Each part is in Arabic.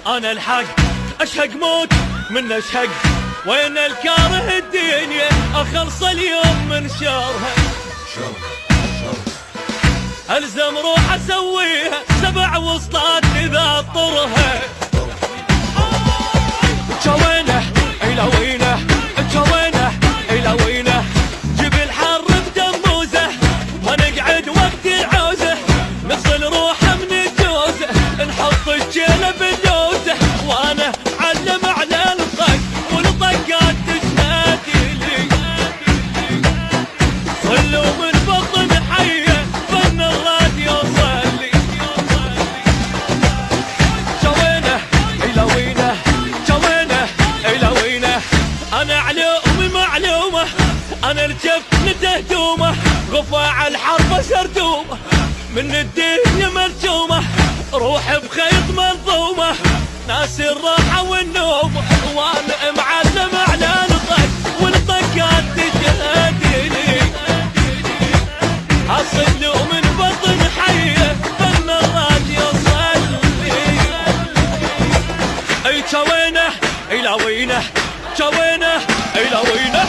انا الحق اشهق موت من اشهق، وين الكاره الدنيا اخلص اليوم من شرها. الزم روح اسويها 7 وسطات اذا اضطرها. جوينه الى وينه، جوينه الى وينه، جيب الحر بدموزه ما نقعد وقت العوزه، نفصل روحه من الجوزه نحط الجيله باللوزه، وانا علم على الطق والطقات تشهد لي. صلوا من بطن حيه فن الراديو صلي. جوينه الى وينه، جوينه الى وينه، انا علومي معلومه، انا الجفت نتهدومه، غفاع الحرب سردومه، من الدنيا مرجومه، روح بخيط منظومه، ناس الراحه والنوم، وانا معلم على الطق والطقات تشهد لي. اصلوا من بطن حيه فن الراديو صلي. اي جوينه الى وينه، جوينه الى وينه.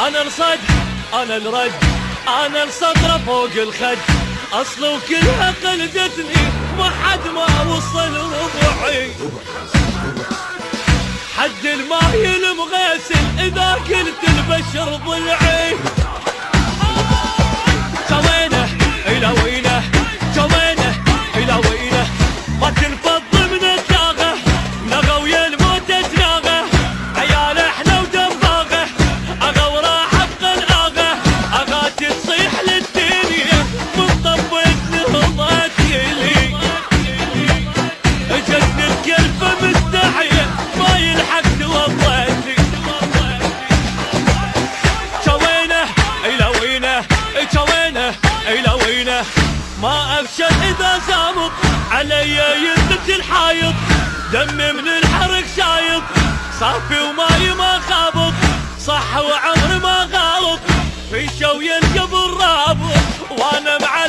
انا الصد انا الرد، انا الصدر فوق الخد، اصل وكلها قلدتني ما حد ما وصل ربعي. حد الماي المغسل اذا قلت البشر ضلعي. جوينه الى وينه، جوينه الى وينه، ما تنفض من الداغه، نغى ويا الموت تناغه، عيال احنا ودماغه، اغا وراح بقلقاغه، اغاتي تصيح للدنيا من طبت نهضتي لي. جن الكلفه مستحيه ما يلحق توضتي. جوينه الى وينه، جوينه الى وينه، ما افشل اذا سامط علي يدك الحايط، دمي من الحرق شايط، صافي وماي ما خابط، صح وعمري ما غلط، في شوي القبر رابط، وانا مع